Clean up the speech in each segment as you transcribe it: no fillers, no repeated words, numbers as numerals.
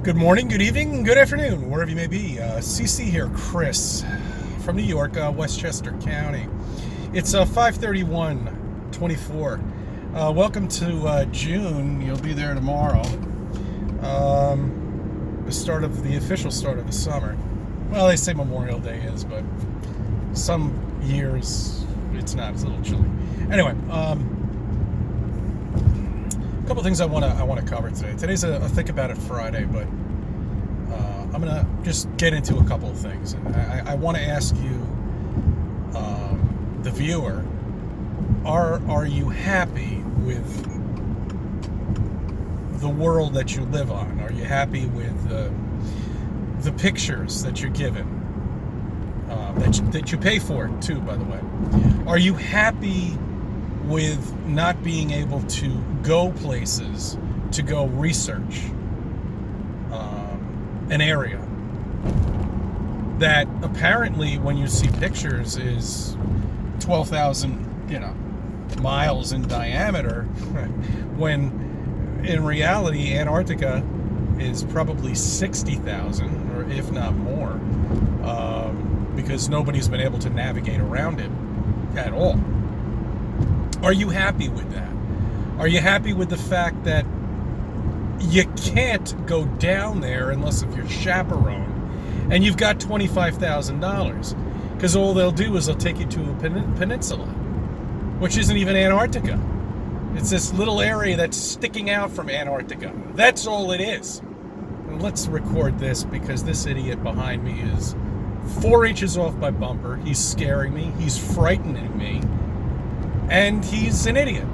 Good morning, good evening, good afternoon, wherever you may be. CC here, Chris, from New York, Westchester County. It's 5/31/24. Welcome to June. You'll be there tomorrow. The official start of the summer. Well, they say Memorial Day is, but some years it's not. It's a little chilly. Anyway, a couple things I want to cover today. Today's a Think About It Friday, but I'm gonna just get into a couple of things, and I want to ask you, the viewer, are you happy with the world that you live on? Are you happy with the pictures that you're given, that you pay for too, by the way? Are you happy with not being able to go places to go research an area that apparently, when you see pictures, is 12,000 miles in diameter, when in reality Antarctica is probably 60,000, or if not more, because nobody's been able to navigate around it at all. Are you happy with that? Are you happy with the fact that you can't go down there unless if you're chaperoned and you've got $25,000? Because all they'll do is they'll take you to a peninsula, which isn't even Antarctica. It's this little area that's sticking out from Antarctica. That's all it is. And let's record this, because this idiot behind me is 4 inches off my bumper. He's scaring me. He's frightening me. And he's an idiot.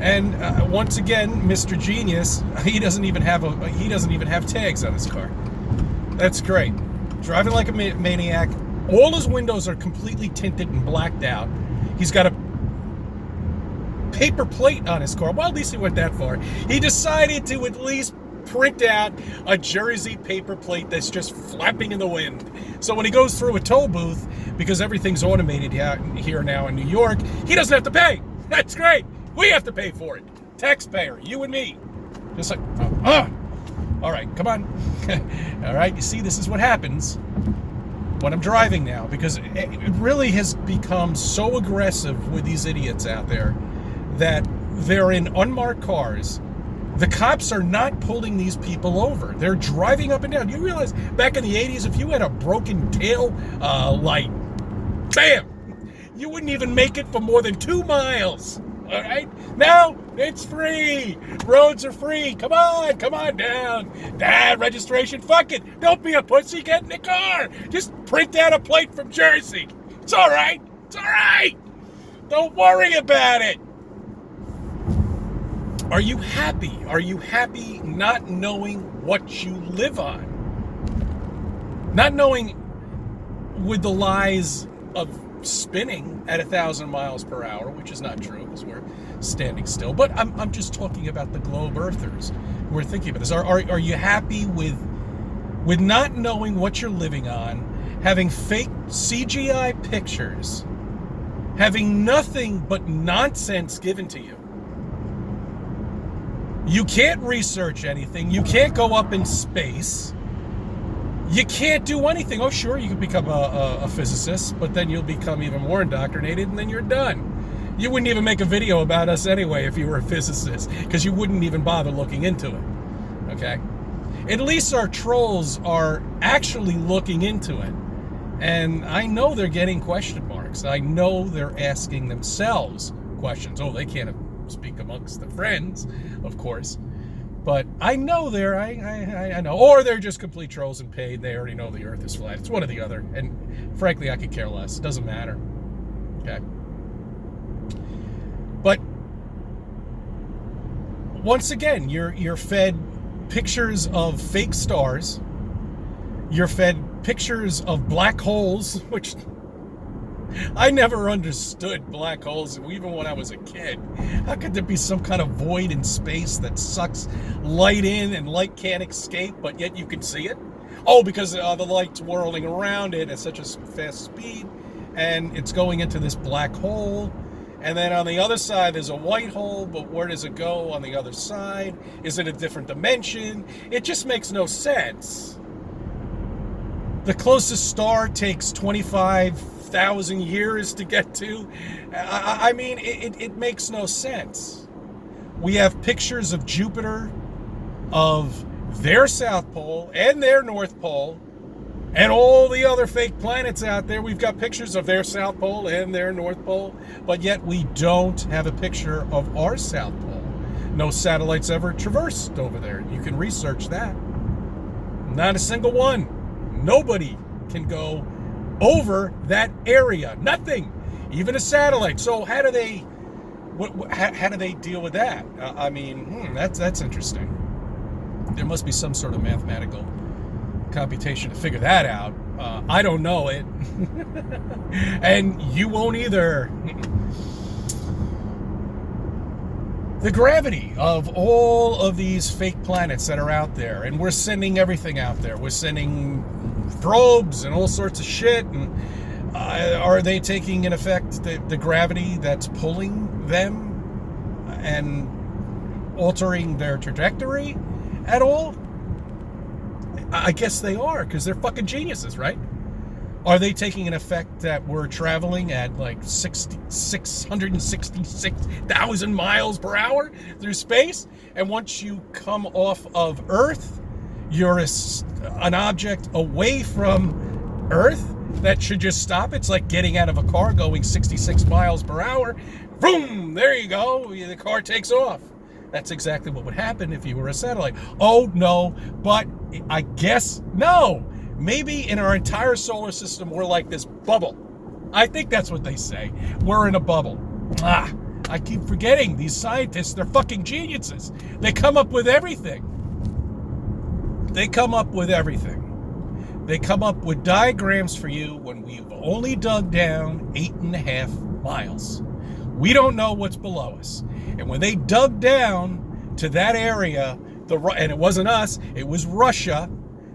And once again, Mr. Genius, he doesn't even have tags on his car. That's great. Driving like a maniac. All his windows are completely tinted and blacked out. He's got a paper plate on his car. Well, at least he went that far. He decided to at least print out a Jersey paper plate that's just flapping in the wind. So when he goes through a toll booth, because everything's automated here now in New York, he doesn't have to pay. That's great. We have to pay for it. Taxpayer, you and me. Just like, all right, come on. All right, you see, this is what happens when I'm driving now, because it really has become so aggressive with these idiots out there that they're in unmarked cars. The cops are not pulling these people over. They're driving up and down. You realize back in the 80s, if you had a broken tail light, bam, you wouldn't even make it for more than 2 miles. All right? Now it's free. Roads are free. Come on down. Dad, registration, fuck it. Don't be a pussy. Get in the car. Just print out a plate from Jersey. It's all right. It's all right. Don't worry about it. Are you happy? Are you happy not knowing what you live on? Not knowing, with the lies of spinning at 1,000 miles per hour, which is not true because we're standing still. But I'm just talking about the globe earthers who are thinking about this. Are you happy with not knowing what you're living on, having fake CGI pictures, having nothing but nonsense given to you? You can't research anything. You can't go up in space. You can't do anything. Oh, sure, you can become a physicist, but then you'll become even more indoctrinated, and then you're done. You wouldn't even make a video about us anyway if you were a physicist, because you wouldn't even bother looking into it. Okay? At least our trolls are actually looking into it. And I know they're getting question marks. I know they're asking themselves questions. Oh, they can't speak amongst the friends, of course. But I know I know. Or they're just complete trolls and paid. They already know the earth is flat. It's one or the other. And frankly, I could care less. It doesn't matter. Okay? But once again, you're fed pictures of fake stars. You're fed pictures of black holes, which I never understood black holes, even when I was a kid. How could there be some kind of void in space that sucks light in and light can't escape, but yet you can see it? Oh, because the light's whirling around it at such a fast speed, and it's going into this black hole, And then on the other side, there's a white hole, but where does it go on the other side? Is it a different dimension? It just makes no sense. The closest star takes 25,000 years to get to. I mean, it makes no sense. We have pictures of Jupiter, of their South Pole and their North Pole, and all the other fake planets out there. We've got pictures of their South Pole and their North Pole, but yet we don't have a picture of our South Pole. No satellites ever traversed over there. You can research that. Not a single one. Nobody can go over that area. Nothing. Even a satellite. So how do they deal with that? I mean, that's interesting. There must be some sort of mathematical computation to figure that out. I don't know it. And you won't either. The gravity of all of these fake planets that are out there, and we're sending everything out there. We're sending probes and all sorts of shit. And are they taking in effect the gravity that's pulling them and altering their trajectory at all? I guess they are, because they're fucking geniuses, right? Are they taking an effect that we're traveling at like 666,000 miles per hour through space? And once you come off of Earth, you're an object away from Earth that should just stop. It's like getting out of a car going 66 miles per hour. Boom! There you go. The car takes off. That's exactly what would happen if you were a satellite. Oh, no, but I guess no. Maybe in our entire solar system, we're like this bubble. I think that's what they say. We're in a bubble. I keep forgetting these scientists, they're fucking geniuses. They come up with everything. They come up with diagrams for you when we've only dug down 8.5 miles. We don't know what's below us. And when they dug down to that area, and it wasn't us, it was Russia,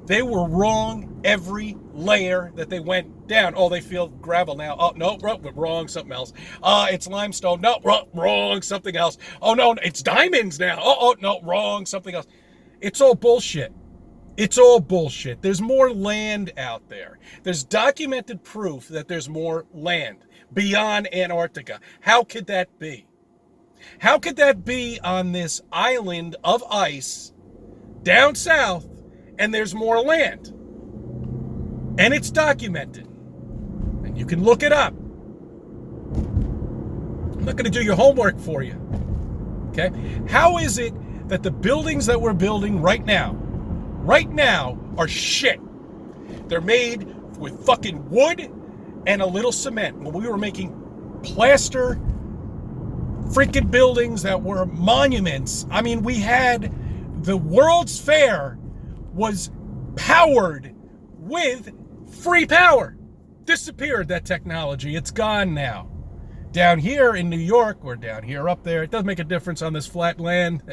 they were wrong every layer that they went down. Oh, they feel gravel now. Oh, no, wrong, something else. It's limestone. No, wrong, something else. Oh, no, it's diamonds now. Oh, no, wrong, something else. It's all bullshit. It's all bullshit. There's more land out there. There's documented proof that there's more land beyond Antarctica. How could that be? How could that be on this island of ice down south and there's more land? And it's documented. And you can look it up. I'm not going to do your homework for you. Okay? How is it that the buildings that we're building right now are shit? They're made with fucking wood and a little cement. When we were making plaster freaking buildings that were monuments, I mean, we had the World's Fair was powered with free power. Disappeared, that technology. It's gone now. Down here in New York, or down here up there, it doesn't make a difference on this flat land.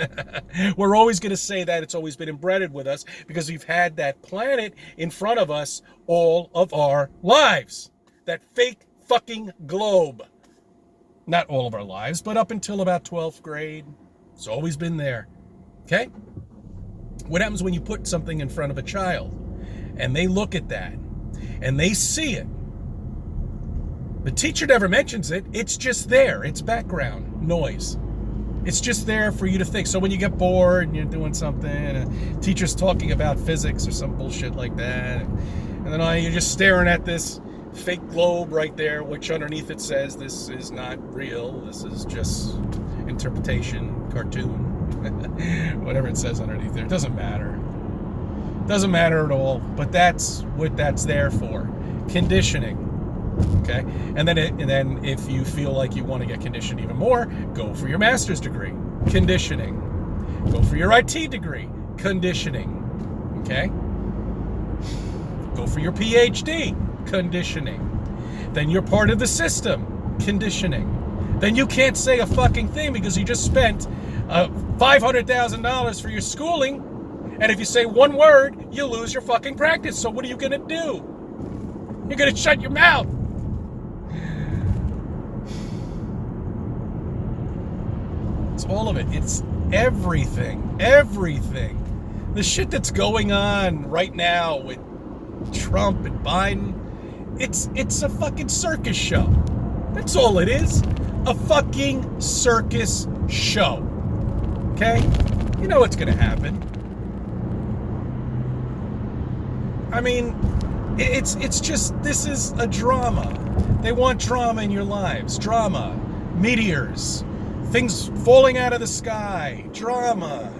We're always going to say that. It's always been embedded with us because we've had that planet in front of us all of our lives. That fake fucking globe. Not all of our lives, but up until about 12th grade. It's always been there. Okay? What happens when you put something in front of a child and they look at that and they see it? The teacher never mentions it. It's just there. It's background noise. It's just there for you to think. So when you get bored and you're doing something, and a teacher's talking about physics or some bullshit like that, and then you're just staring at this fake globe right there, which underneath it says this is not real. This is just interpretation, cartoon, whatever it says underneath there. It doesn't matter. It doesn't matter at all. But that's what that's there for. Conditioning. Okay? And then if you feel like you want to get conditioned even more, go for your master's degree. Conditioning. Go for your IT degree. Conditioning. Okay? Go for your PhD. Conditioning. Then you're part of the system. Conditioning. Then you can't say a fucking thing because you just spent $500,000 for your schooling, and if you say one word, you lose your fucking practice. So what are you gonna do? You're gonna shut your mouth. It's all of it. It's everything. Everything. The shit that's going on right now with Trump and Biden, it's a fucking circus show. That's all it is. A fucking circus show. Okay? You know what's gonna happen. I mean, it's just, this is a drama. They want drama in your lives. Drama. Meteors. Things falling out of the sky. Drama.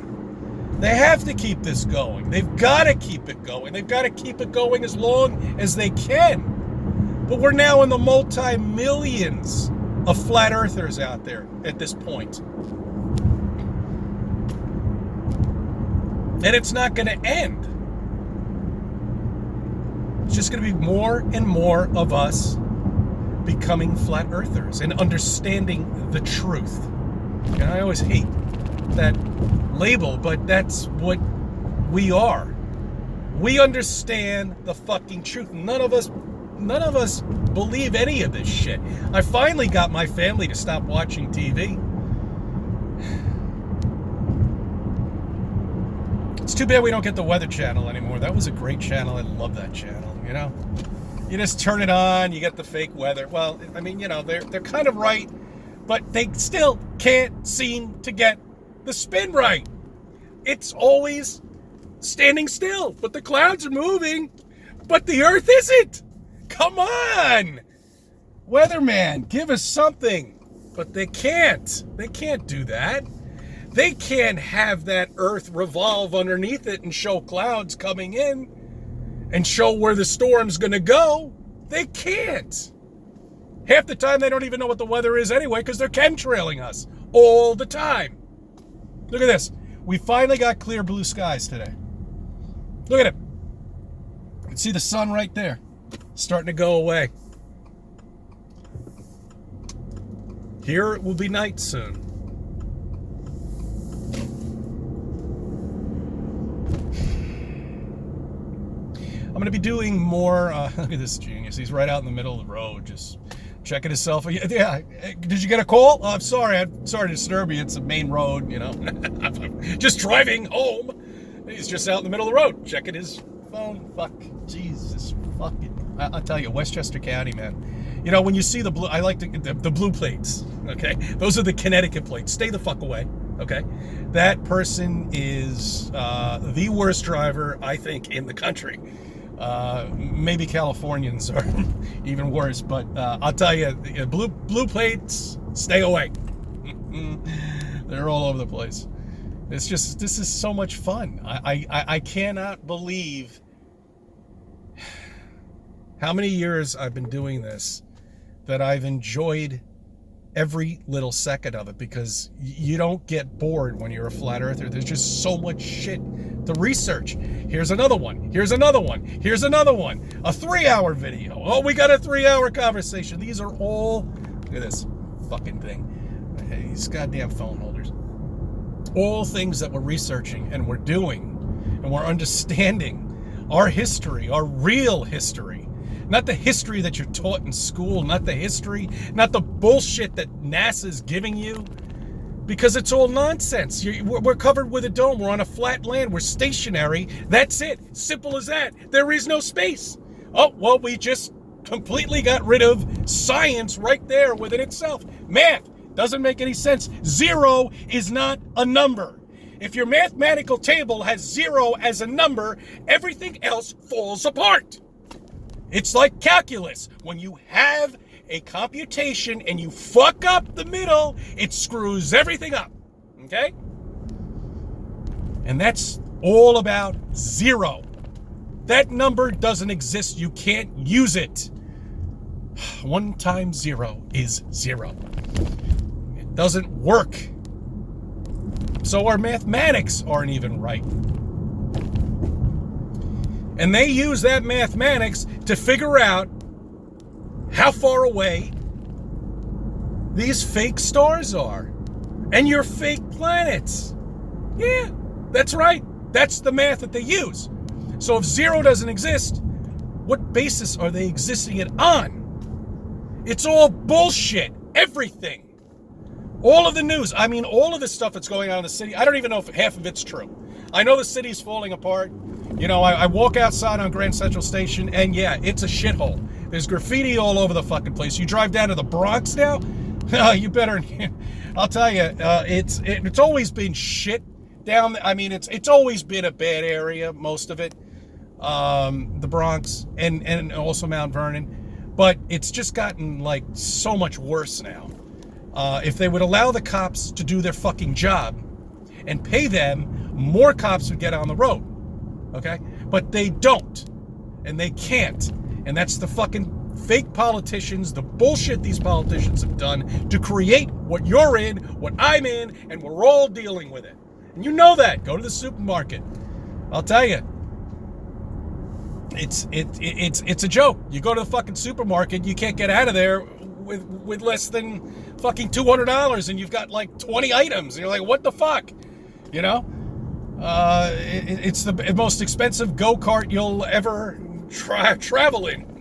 They have to keep this going. They've got to keep it going. They've got to keep it going as long as they can. But we're now in the multi-millions of flat earthers out there at this point. And it's not going to end. It's just going to be more and more of us becoming flat earthers and understanding the truth. And I always hate that label, but that's what we are. We understand the fucking truth. None of us believe any of this shit. I finally got my family to stop watching TV. It's too bad we don't get the Weather Channel anymore. That was a great channel. I love that channel, you know? You just turn it on, you get the fake weather. Well, I mean, you know, they're kind of right, but they still can't seem to get the spin right. It's always standing still, but the clouds are moving, but the earth isn't. Come on, weatherman, give us something. But they can't. They can't do that. They can't have that earth revolve underneath it and show clouds coming in and show where the storm's going to go. They can't. Half the time they don't even know what the weather is anyway because they're chemtrailing us all the time. Look at this. We finally got clear blue skies today. Look at it. You can see the sun right there. Starting to go away. Here it will be night soon. I'm going to be doing more. Look at this genius. He's right out in the middle of the road, just checking his cell phone. Yeah. Did you get a call? Oh, I'm sorry. I'm sorry to disturb you. It's a main road, you know. Just driving home. He's just out in the middle of the road, checking his phone. Fuck. Jesus. Fucking. I'll tell you, Westchester County, man. You know, when you see the blue, I like the blue plates, okay? Those are the Connecticut plates. Stay the fuck away, okay? That person is the worst driver, I think, in the country. Maybe Californians are even worse, but I'll tell you, blue plates, stay away. They're all over the place. It's just, this is so much fun. I cannot believe how many years I've been doing this, that I've enjoyed every little second of it, because you don't get bored when you're a flat earther. There's just so much shit to research. Here's another one. Here's another one. Here's another one. A 3-hour video. Oh, we got a 3-hour conversation. These are all, look at this fucking thing. These goddamn phone holders. All things that we're researching and we're doing and we're understanding our history, our real history. Not the history that you're taught in school, not the history, not the bullshit that NASA's giving you, because it's all nonsense. We're covered with a dome. We're on a flat land. We're stationary. That's it. Simple as that. There is no space. Oh, well, we just completely got rid of science right there within itself. Math doesn't make any sense. 0 is not a number. If your mathematical table has 0 as a number, everything else falls apart. It's like calculus. When you have a computation and you fuck up the middle, it screws everything up. Okay? And that's all about 0. That number doesn't exist. You can't use it. 1 times 0 is 0. It doesn't work. So our mathematics aren't even right. And they use that mathematics to figure out how far away these fake stars are and your fake planets. Yeah, that's right. That's the math that they use. So if 0 doesn't exist, what basis are they existing it on? It's all bullshit. Everything. All of the news, I mean, all of the stuff that's going on in the city, I don't even know if half of it's true. I know the city's falling apart. You know, I walk outside on Grand Central Station, and yeah, it's a shithole. There's graffiti all over the fucking place. You drive down to the Bronx now, you better, I'll tell you, it's always been shit down there. I mean, it's always been a bad area, most of it, the Bronx, and also Mount Vernon. But it's just gotten, like, so much worse now. If they would allow the cops to do their fucking job and pay them, more cops would get on the road, okay? But they don't, and they can't, and that's the fucking fake politicians, the bullshit these politicians have done to create what you're in, what I'm in, and we're all dealing with it. And you know that. Go to the supermarket. I'll tell you, it's a joke. You go to the fucking supermarket, you can't get out of there with less than fucking $200, and you've got like 20 items, and you're like, what the fuck? You know, it's the most expensive go-kart you'll ever travel in.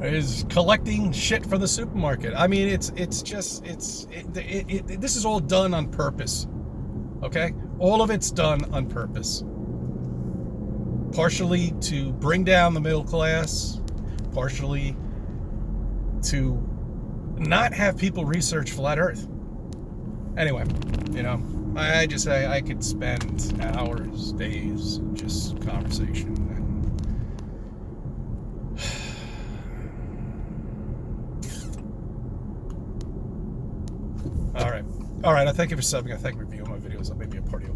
Is collecting shit for the supermarket. I mean, this is all done on purpose. Okay, all of it's done on purpose. Partially to bring down the middle class, partially to not have people research flat Earth. Anyway, you know, I could spend hours, days, just conversation. All right. I thank you for subbing. I thank you for viewing my videos. I may be a party